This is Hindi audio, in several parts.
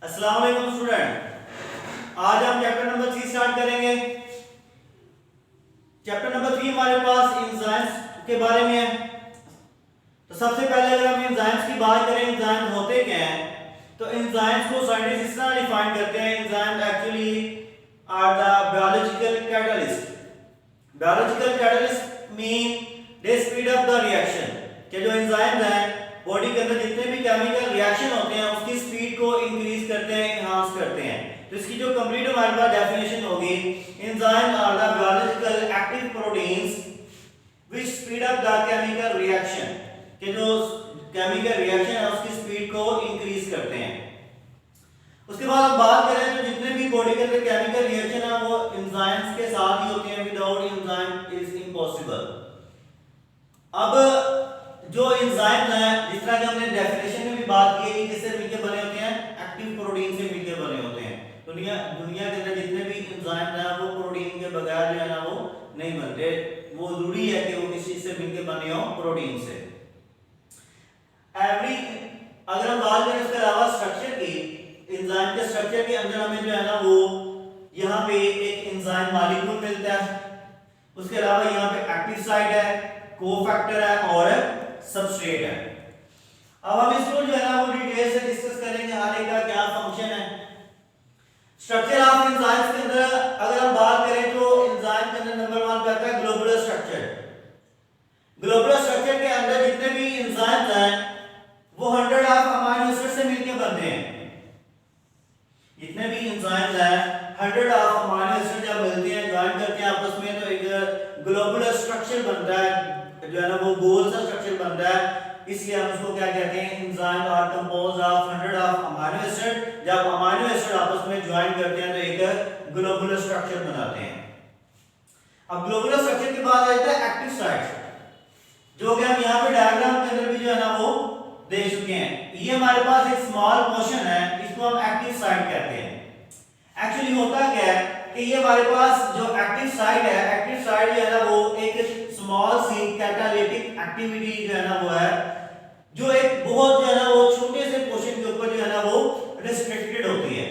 अस्सलाम वालेकुम स्टूडेंट, आज हम चैप्टर नंबर 3 स्टार्ट करेंगे। चैप्टर नंबर 3 हमारे पास एंजाइम्स के बारे में है। तो सबसे पहले अगर हम एंजाइम्स की बात करें, एंजाइम्स होते क्या हैं, तो एंजाइम्स को साइंटिस्ट इस तरह डिफाइन करते हैं, enzymes actually are the biological catalyst. Biological catalyst mean they speed up the reaction, कि जो एंजाइम्स हैं बॉडी के अंदर जितने भी केमिकल रिएक्शन होते हैं उसकी स्पीड को इंक्रीज करते हैं, एनहांस करते हैं। तो इसकी जो कंप्लीट हमारे पास डेफिनेशन होगी, enzymes are the biological active proteins which speed up the chemical reaction, कि जो केमिकल रिएक्शन है उसकी स्पीड को इंक्रीज करते हैं। उसके बाद हम बात करें तो जितने भी बॉडी के अंदर केमिकल रिएक्शन है वो एंजाइम्स के साथ ही होते हैं, विदाउट एंजाइम इज इम्पॉसिबल। अब जो एंजाइम्स हैं, जिस तरह की हमने डेफिनेशन में भी बात की है कि किससे मिलकर बने होते हैं, एक्टिव प्रोटीन से मिलकर बने होते हैं। दुनिया के अंदर जितने भी एंजाइम्स हैं वो प्रोटीन के बगैर जो है ना वो नहीं बनते, वो जरूरी है कि वो किस चीज से मिलकर बने हो, प्रोटीन से। अगर हम बात करें इसके अलावा स्ट्रक्चर की, एंजाइम के स्ट्रक्चर के अंदर हमें जो है ना वो यहाँ पे एक एंजाइम मॉलिक्यूल मिलता है, उसके अलावा यहाँ पे एक्टिव साइट है, कोफैक्टर है और सबस्ट्रेट है। अब हम इसको जो है ना वो डिटेल से डिस्कस करेंगे, हर एक का क्या फंक्शन है। स्ट्रक्चर ऑफ एंजाइम्स के अंदर अगर हम बात करें तो एंजाइम के अंदर नंबर 1 पे आता है ग्लोबुलर स्ट्रक्चर। ग्लोबुलर स्ट्रक्चर के अंदर जितने भी एंजाइम्स हैं वो 100 ऑफ अमीनो एसिड से मिलकर बनते हैं। जितने भी एंजाइम्स हैं 100 ऑफ अमीनो एसिड जब मिलते हैं, ज्वाइन करते हैं आपस में, तो एक ग्लोबुलर स्ट्रक्चर बनता है, जो है ना वो गोल सा स्ट्रक्चर बनता है। इसलिए हम उसको क्या कहते हैं, enzyme are composed of 100 of amino acid. जब अमीनो एसिड आपस में ज्वाइन करते हैं तो एक ग्लोबुलर स्ट्रक्चर बनाते हैं। अब ग्लोबुलर स्ट्रक्चर के बाद आता है एक्टिव साइट, जो कि हम यहाँ पे डायग्राम के अंदर भी जो है ना वो देख चुके हैं। ये हमारे पास एक स्मॉल पोर्शन है, इसको हम एक्टिव साइट कहते हैं। एक्चुअली होता क्या है कि ये हमारे पास जो एक्टिव साइट है, एक्टिव साइट जो है ना वो एक स्मॉल सी कैटालिटिक एक्टिविटी जो है ना वो है, जो एक बहुत जो है ना वो छोटे से पोर्शन के ऊपर जो है ना वो रिस्ट्रिक्टेड होती है।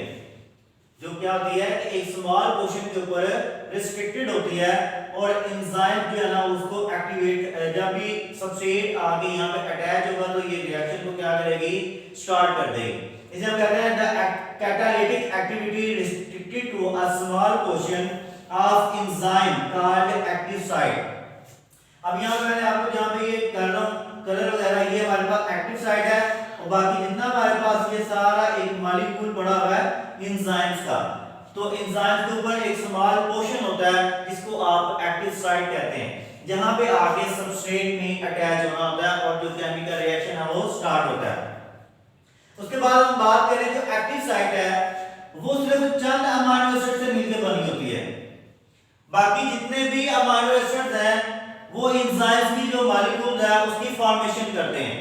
जो क्या होती है कि एक स्मॉल पोर्शन के ऊपर रिस्ट्रिक्टेड होती है, और एंजाइम जो है ना उसको एक्टिवेट, जब भी सबस्ट्रेट आगे यहाँ पे अटैच होगा तो ये रिएक्शन को क्या करेगी, स्टार्ट कर देगी। इसे हम कहते हैं the catalytic activity restricted to a small portion of enzyme called active site. अब यहाँ पे मैंने आपको जहाँ पे ये कलर वगैरह, ये हमारे पास एक्टिव साइट है, और बाकी जितना हमारे पास ये सारा एक मॉलिक्यूल पड़ा हुआ है एंजाइम्स का। तो एंजाइम्स के ऊपर एक स्मॉल पोर्शन होता है जिसको आप एक्टिव साइट कहते हैं, जहां पे आगे सबस्ट्रेट में अटैच होना होता है और जो केमिकल रिएक्शन है वो स्टार्ट होता है। उसके बाद हम बात करें, जो एक्टिव साइट है वो सिर्फ चंद अमीनो एसिड से मिलकर बनी होती है। बाकी जितने भी अमीनो एसिड हैं वो एंजाइम्स की जो मॉलिक्यूल है उसकी फॉर्मेशन करते हैं।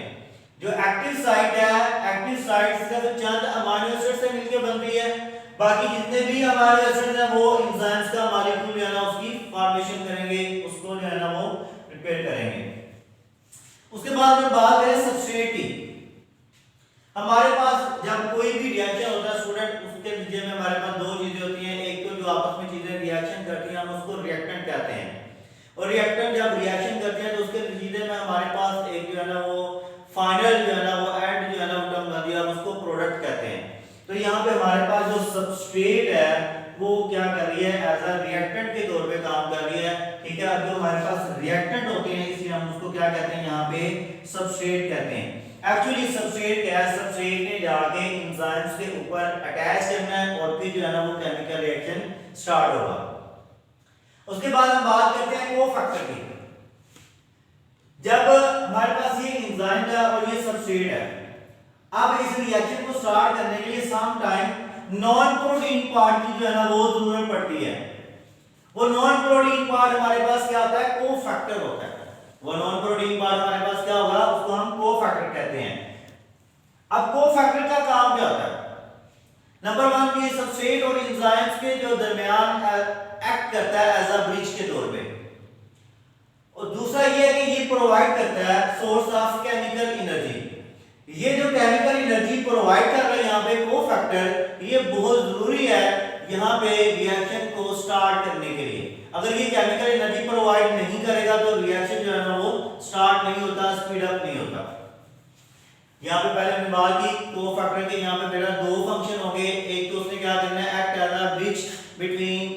जो एक्टिव साइट है, एक्टिव साइट सिर्फ चंद अमीनो एसिड से मिलकर बनती है, बाकी जितने भी अमीनो एसिड हैं वो एंजाइम्स का मॉलिक्यूल जो है ना उसकी फॉर्मेशन करेंगे, उसको जो है ना वो प्रिपेयर करेंगे। उसके बाद हम बात करें सबस्ट्रेट की। हमारे पास जब कोई भी रिएक्शन होता है स्टूडेंट, उसके नीचे में हमारे पास दो चीजें होती हैं। एक तो जो आपस में चीजें रिएक्शन करती हैं हम उसको रिएक्टेंट कहते हैं, और रिएक्टेंट जब रिएक्शन करते हैं तो उसके नतीजे में हमारे पास एक जो है ना वो फाइनल जो है ना वो एंड जो है ना वो टर्म बनती है, हम उसको प्रोडक्ट कहते हैं। तो यहाँ पे हमारे पास जो सबस्ट्रेट है वो क्या कर रही है, एज अ रिएक्टेंट के तौर पे काम कर रही है, ठीक है। अब जो हमारे पास रिएक्टेंट होते हैं इसलिए हम उसको क्या कहते हैं, यहाँ पे सबस्ट्रेट कहते हैं। एक्चुअली सबस्ट्रेट क्या है, सबस्ट्रेट ने जाके एंजाइम्स के ऊपर अटैच करना है और फिर जो है ना वो केमिकल रिएक्शन स्टार्ट होगा। उसके बाद हम बात करते हैं कोफैक्टर की। जब हमारे पास ये एंजाइम है और ये सबस्ट्रेट है, अब इस रिएक्शन को स्टार्ट करने के लिए some time non protein part की जो है ना वो जरूरत पड़ती है। वो नॉन प्रोटीन पार्ट हमारे पास क्या होता है, कोफैक्टर होता है। वो नॉन प्रोटीन पार्ट हमारे पास क्या होगा, उसको हम कोफैक्टर कहते हैं। अब कोफैक्टर का काम क्या होता है, नंबर 1 ये सबस्ट्रेट और एंजाइम्स के जो दरमियान एक्ट करता है एज अ ब्रिज के तौर पे, और दूसरा ये है कि ये प्रोवाइड करता है सोर्स ऑफ केमिकल एनर्जी। ये जो केमिकल एनर्जी प्रोवाइड कर रहा है यहाँ पे कोफैक्टर ये बहुत जरूरी है यहाँ पे रिएक्शन को स्टार्ट करने के लिए। अगर ये केमिकल एनर्जी प्रोवाइड नहीं करेगा तो रिएक्शन जो है ना वो स्टार्ट नहीं होता, स्पीड अप नहीं होता। यहाँ पे पहले हमने बात की कोफैक्टर के, यहाँ पे मेरा दो फंक्शन हो गए। एक तो उसने क्या करना है, act as a bridge between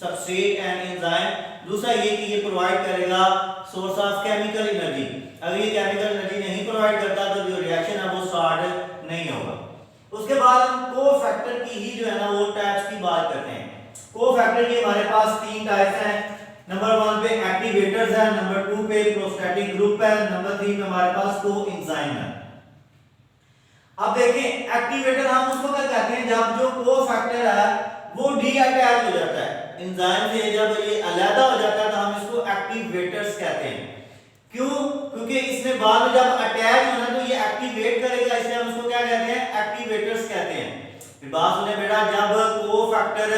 substrate and enzyme. दूसरा ये कि ये प्रोवाइड करेगा सोर्स ऑफ केमिकल एनर्जी। अगर ये केमिकल एनर्जी नहीं प्रोवाइड करता तो जो रिएक्शन है वो स्टार्ट नहीं होगा। उसके बाद हम कोफैक्टर की ही जो है ना वो टाइप्स की बात करते हैं। कोफैक्टर के हमारे पास तीन टाइप्स हैं। नंबर 1 पे एक्टिवेटर्स है, नंबर 2 पे प्रोस्टैटिक ग्रुप है, नंबर 3 पे हमारे पास कोएंजाइम है। अब देखें एक्टिवेटर हम उसको क्या कहते हैं जब जो कोफैक्टर है वो डी अटैच हो जाता है एंजाइम से, जब ये अलग हो जाता है तो हम इसको एक्टिवेटर्स कहते हैं। क्यों? क्योंकि इसने बाद में जब अटैच होना तो ये एक्टिवेट करेगा, इसलिए हम उसको क्या कहते हैं, एक्टिवेटर्स कहते हैं। फिर बात सुने बेटा, जब कोफैक्टर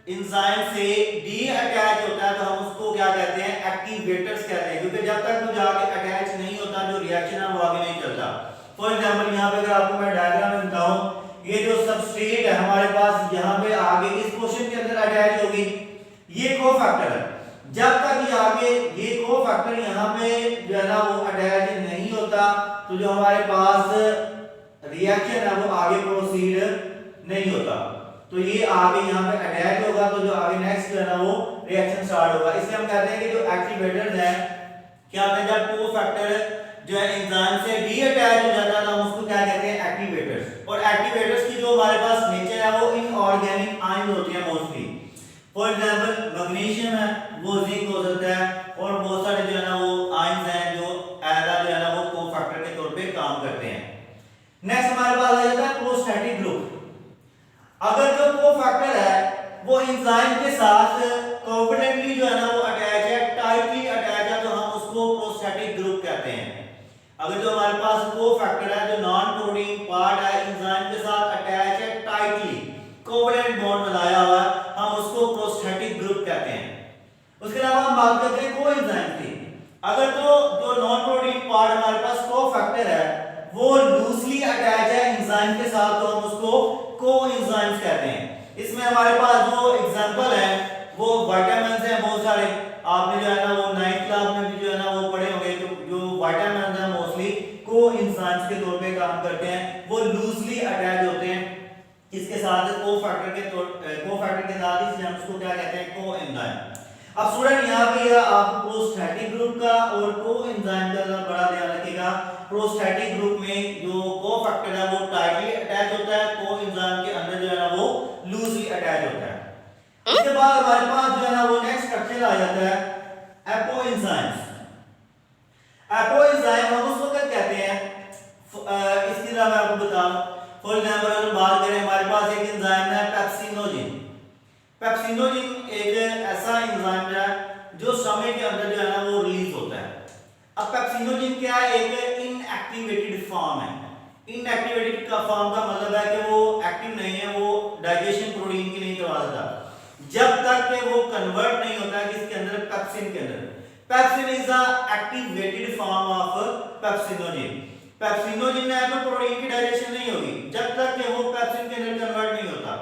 एंजाइम से डी अटैच होता है तो हम उसको क्या कहते हैं, एक्टिवेटर्स कहते हैं। क्योंकि जब तक वो जाके अटैच नहीं होता जो रिएक्शन है वो आगे नहीं चलता। फॉर एग्जांपल यहाँ पे अगर आपको मैं डायग्राम में बताऊं, ये जो सबस्ट्रेट है हमारे पास यहाँ पे आगे इस पोर्शन के अंदर अटैच होगी, ये कोफैक्टर है। जब तक ये आगे ये कोफैक्टर यहाँ पे जो है ना वो अटैच नहीं होता तो जो हमारे पास रिएक्शन है वो आगे प्रोसीड नहीं होता। तो ये आगे यहाँ पे अटैच होगा तो जो आगे नेक्स्ट जो है ना वो रिएक्शन स्टार्ट होगा। इसलिए हम कहते हैं कि जो एक्टिवेटर्स हैं क्या होते हैं, जब कोफैक्टर जो है एंजाइम से डी अटैच हो जाता है तो हम उसको क्या कहते हैं, एक्टिवेटर्स। और एक्टिवेटर्स की जो हमारे पास नेचर है वो इनऑर्गेनिक आयन होते हैं मोस्टली। फॉर एग्जांपल मैग्नीशियम है वो जिंक हो सकता है, और बहुत सारे जो है ना वो आयन्स हैं जो एज जो है ना वो कोफैक्टर के तौर पे काम करते हैं। नेक्स्ट हमारे पास आ जाता है प्रोस्टैटिक ग्रुप। अगर जो कोफैक्टर है वो एंजाइम के साथ कोवैलेंटली जो है ना वो अटैच है, टाइटली अटैच है, तो हम उसको प्रोस्टैटिक ग्रुप कहते हैं। अगर जो हमारे पास कोफैक्टर है जो नॉन प्रोटीन पार्ट है एंजाइम के साथ अटैच है, टाइटली कोवैलेंट बॉन्ड बनाया हुआ है, हम उसको प्रोस्टैटिक ग्रुप कहते हैं। उसके अलावा हम बात करते हैं कोएंजाइम की। अगर तो जो नॉन प्रोटीन पार्ट हमारे पास कोफैक्टर है वो लूजली अटैच है एंजाइम के साथ तो हम उसको कोएंजाइम्स कहते हैं। इसमें हमारे पास जो एग्जांपल है वो विटामिन्स हैं बहुत सारे। आपने जो है ना वो 9th क्लास में भी जो है ना वो पढ़े होंगे। तो जो विटामिन्स हैं मोस्टली कोएंजाइम्स के तौर पे काम करते हैं, वो लूजली अटैच होते हैं इसके साथ कोफैक्टर के साथ, इसलिए हम उसको क्या कहते हैं, कोएंजाइम। अब स्टूडेंट यहाँ पे आप प्रोस्टैटिक ग्रुप का और कोएंजाइम का बड़ा ध्यान रखिएगा। प्रोस्टैटिक ग्रुप में जो कोफैक्टर है वो टाइटली अटैच होता है, कोएंजाइम के अंदर जो है ना वो लूजली अटैच होता है। इसके बाद हमारे पास जो है ना वो नेक्स्ट स्ट्रक्चर आ जाता है एपोएंजाइम्स। एपोएंजाइम हम उसको क्या कहते हैं, इसकी तरह मैं आपको बताऊं। फॉर एग्जांपल अगर बात करें हमारे पास एक एंजाइम है पेप्सिनोजिन। पेप्सिनोजिन एक ऐसा एंजाइम है जो समय के अंदर जो है ना वो रिलीज होता है। अब पेप्सिनोजिन क्या है, एक इनएक्टिवेटेड फॉर्म है। इनएक्टिवेटेड का फॉर्म का मतलब है कि वो एक्टिव नहीं है, वो डाइजेशन प्रोटीन की नहीं करवा सकता जब तक कि वो कन्वर्ट नहीं होता है किसके अंदर, पेप्सिन के अंदर। Pepsin is the activated form of pepsinogen. Pepsinogen है तो प्रोटीन की डाइजेशन नहीं होगी जब तक कि वो पेप्सिन के अंदर कन्वर्ट नहीं होता।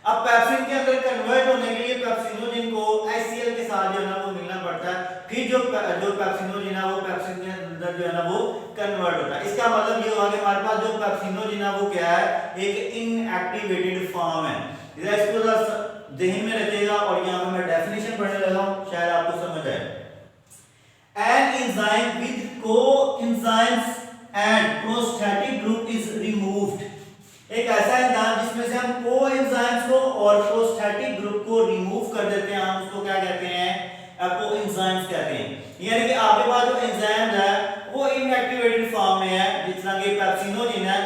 अब पेप्सिन के अंदर कन्वर्ट होने के लिए पेप्सिनोजिन को HCl के साथ जो है ना वो मिलना पड़ता है, फिर जो पेप्सिनोजिन है वो पेप्सिन के अंदर जो है ना वो कन्वर्ट होता है। इसका मतलब ये हुआ कि हमारे पास जो पेप्सिनोजिन है वो क्या है, एक इनएक्टिवेटेड फॉर्म है। इसको ध्यान में रखिएगा और यहाँ पे मैं डेफिनेशन पढ़ने लगा हूँ, शायद आपको समझ आए। An enzyme with coenzymes and prostatic group is removed। एक ऐसा एंजाइम जिसमें से हम कोएंजाइम्स को और प्रोस्टैटिक ग्रुप को रिमूव कर देते हैं, हम उसको क्या कहते हैं, एपोएंजाइम्स कहते हैं। यानी कि आपके पास जो एंजाइम है वो इनएक्टिवेटेड फॉर्म में है, जिस तरह के पेप्सिनोजिन है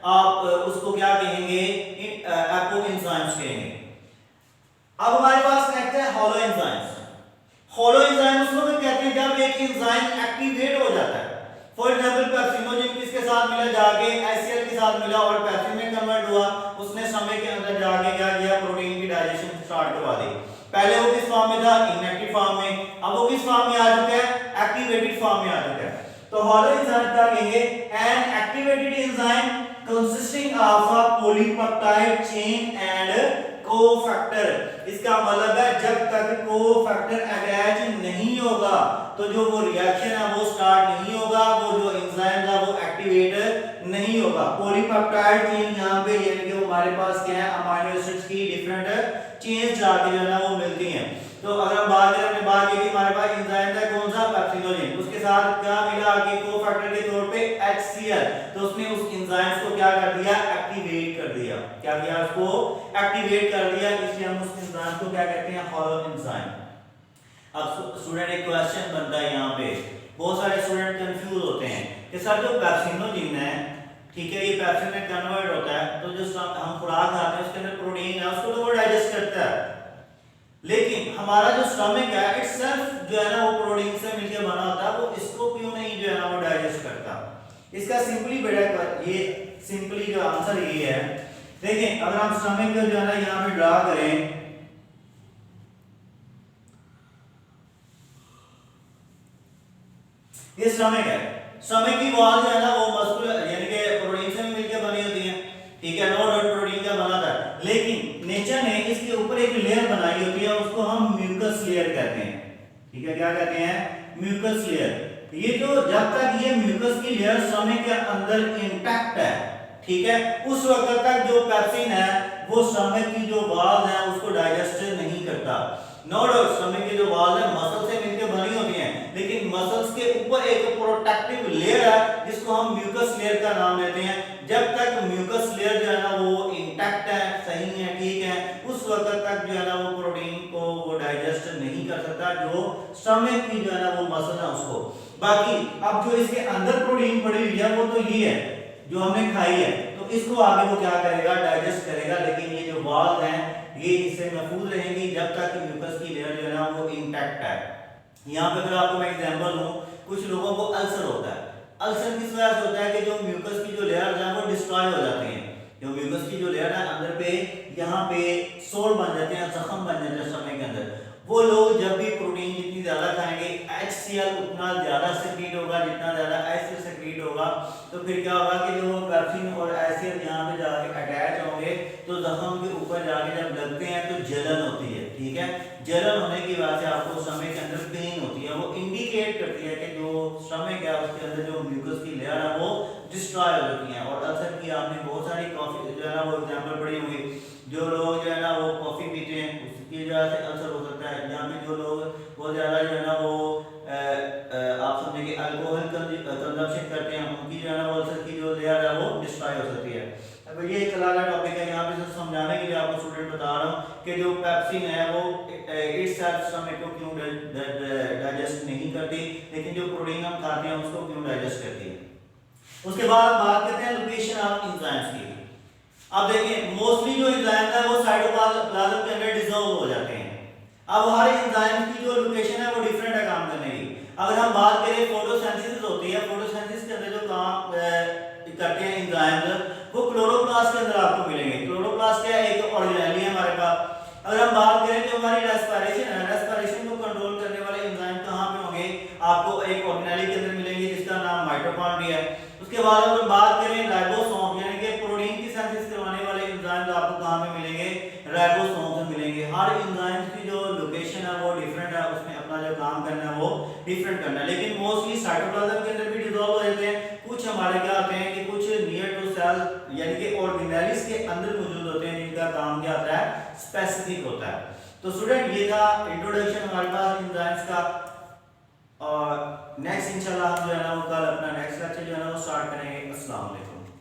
आप उसको क्या कहेंगे, एपोएंजाइम्स कहेंगे। अब हमारे पास नेक्स्ट है हॉलो एंजाइम्स। हॉलो एंजाइम उसको कहते हैं जब एक एंजाइम एक्टिवेट हो जाता है। फॉर एग्जांपल पेप्सिनोजिन किसके साथ मिला, जाके HCl के साथ मिला और पेप्सिन में कन्वर्ट हुआ, उसने समय के अंदर जाके क्या किया, प्रोटीन की डाइजेशन स्टार्ट करवा दी। पहले वो किस फॉर्म में था, इनएक्टिव फॉर्म में, अब वो किस फॉर्म में आ चुका है, एक्टिवेटेड फॉर्म में आ चुका है। तो हॉलो एंजाइम क्या कहेंगे, an activated enzyme consisting of a polypeptide chain and cofactor. इसका मतलब है जब तक कोफैक्टर अटैच नहीं होगा तो जो वो रिएक्शन है वो स्टार्ट नहीं होगा, वो जो एंजाइम है वो एक्टिवेट नहीं होगा। पॉलीपेप्टाइड चेन यहाँ पे यानी कि हमारे पास क्या है, अमीनो एसिड्स की डिफरेंट चेन्स जाके जो है ना वो मिलती हैं। तो अगर हम बात करें, हमने बात की कि हमारे पास एंजाइम था कौन सा, पेप्सिनोजेन, उसके साथ क्या मिला कि कोफैक्टर के तौर पे HCl, तो उसने उस एंजाइम को क्या कर दिया, एक्टिवेट कर दिया। क्या किया, उसको एक्टिवेट कर दिया, इसलिए हम उस एंजाइम को क्या कहते हैं, हॉलो एंजाइम। अब स्टूडेंट एक क्वेश्चन बनता है यहाँ पे, बहुत सारे स्टूडेंट कंफ्यूज होते हैं कि सर जो पेप्सिनोजेन है, ठीक है, ये पेप्सिन में कन्वर्ट होता है, तो जो हम खुराक खाते हैं उसके अंदर प्रोटीन है, उसको तो वो डाइजेस्ट करता है, लेकिन हमारा जो स्टमक है इटसेल्फ जो है ना वो प्रोटीन से मिलकर बना होता है, वो इसको क्यों नहीं जो है ना वो डाइजेस्ट करता। इसका सिंपली बेटा ये सिंपली जो आंसर ये है, देखें अगर हम स्टमक को जो है ना यहाँ पे ड्रा करें, ये स्टमक है, स्टमक की वॉल जो है ना वो मस्कुलर यानी कि प्रोटीन से मिलकर बनी होती है, ठीक है, नो डाउट प्रोटीन का बना था, लेकिन नेचर ने इसके ऊपर एक लेयर बनाई होती है, उसको हम म्यूकस लेयर कहते हैं, ठीक है, क्या कहते हैं, म्यूकस लेयर। ये जो जब तक ये म्यूकस की लेयर स्टमक के अंदर इंटैक्ट है, ठीक है, उस वक्त तक जो पेप्सिन है वो स्टमक की जो वॉल है उसको डाइजेस्ट नहीं करता। नो डाउट स्टमक की जो वॉल है मसल से मिलकर बनी होती है, लेकिन मसल्स के ऊपर एक प्रोटेक्टिव लेयर है जिसको हम म्यूकस लेयर का नाम लेते हैं। जब तक म्यूकस लेयर जो है ना वो इंटैक्ट है, सही है, ठीक है, उस वक्त तक जो है ना वो प्रोटीन को वो डाइजेस्ट नहीं कर सकता, जो स्टमक की जो है ना वो मसल है उसको। बाकी अब जो इसके अंदर प्रोटीन पड़ी हुई है वो तो ये है जो हमने खाई है, तो इसको आगे वो क्या करेगा, डाइजेस्ट करेगा, लेकिन ये जो वॉल है ये इससे महफूज रहेंगी जब तक म्यूकस की लेयर जो है ना वो इंटैक्ट है। यहाँ पे अगर आपको मैं एग्जांपल दूं, कुछ लोगों को अल्सर होता है, अल्सर किस वजह से होता है कि जो म्यूकस की जो लेयर है वो डिस्ट्रॉय हो जाती है, जो म्यूकस की जो लेयर है अंदर पे यहाँ पे सोर बन जाते हैं, जख्म बन जाते हैं स्टमक के अंदर। वो लोग जब भी प्रोटीन जितनी ज्यादा खाएंगे HCl उतना ज्यादा सेक्रीट होगा, जितना ज्यादा HCl सेक्रीट होगा, तो फिर क्या होगा कि जो पेप्सिन और HCl यहाँ पे जाके अटैच होंगे तो जख्म के ऊपर जाके जब लगते हैं तो जलन होती है, ठीक है, जलन होने की वजह से आपको स्टमक के अंदर पेन होती है, वो इंडिकेट करती है कि जो स्टमक है उसके अंदर जो म्यूकस की लेयर है वो डिस्ट्रॉय हो जाती है। और अल्सर की आपने बहुत सारी कॉफी जो है ना वो एग्जांपल पढ़ी होगी, जो लोग जो है ना वो कॉफी पीते हैं उसकी वजह से अल्सर हो सकता है, यहाँ पे जो लोग बहुत ज्यादा जो है ना वो आप समझे कि अल्कोहल कंजम्पशन करते हैं उनकी जो है ना वो अल्सर की जो लेयर है वो डिस्ट्रॉय हो सकती है। अब ये एक अलग टॉपिक है, यहाँ पे समझाने के लिए आपको स्टूडेंट बता रहा हूँ कि जो पेप्सिन है वो इटसेल्फ स्टमक को क्यों डाइजेस्ट नहीं करती, लेकिन जो प्रोटीन हम खाते हैं उसको क्यों डाइजेस्ट करती है। उसके बाद बात करते हैं लोकेशन ऑफ एंजाइम्स की। अब देखिए मोस्टली जो एंजाइम है वो साइटोप्लाज्म के अंदर डिसॉल्व हो जाते हैं। अब हर एंजाइम की जो लोकेशन है वो डिफरेंट है काम करने की। अगर हम बात करें फोटोसिंथेसिस होती है, फोटोसिंथेसिस के अंदर जो काम करते हैं एंजाइम वो क्लोरोप्लास्ट के अंदर आपको मिलेंगे। क्लोरोप्लास्ट क्या है, एक ऑर्गेनेली है हमारे पास। अगर हम बात करें जो हमारी रेस्पिरेशन है, रेस्पिरेशन को कंट्रोल करने वाले एंजाइम कहाँ पे होंगे, आपको एक ऑर्गेनेली के अंदर मिलेंगे जिसका नाम माइटोकॉन्ड्रिया है। उसके बाद अगर बात करें राइबोसोम यानी कि प्रोटीन की सिंथेसिस करवाने वाले एंजाइम आपको कहाँ पे मिलेंगे, राइबोसोम से मिलेंगे। हर एंजाइम की जो लोकेशन है वो डिफरेंट है, उसमें अपना जो काम करना है वो डिफरेंट करना है, लेकिन मोस्टली साइटोप्लाज्म के अंदर भी डिसॉल्व हो जाते हैं। कुछ हमारे क्या होते हैं कि कुछ नियर टू सेल यानी कि ऑर्गेनेल्स के अंदर मौजूद होते हैं जिनका काम क्या होता है, स्पेसिफिक होता है। तो स्टूडेंट ये था इंट्रोडक्शन हमारे पास एंजाइम्स का, और नेक्स्ट इंशाल्लाह हम जो है ना वो कल अपना नेक्स्ट लेक्चर जो है ना वो स्टार्ट करेंगे। अस्सलाम वालेकुम।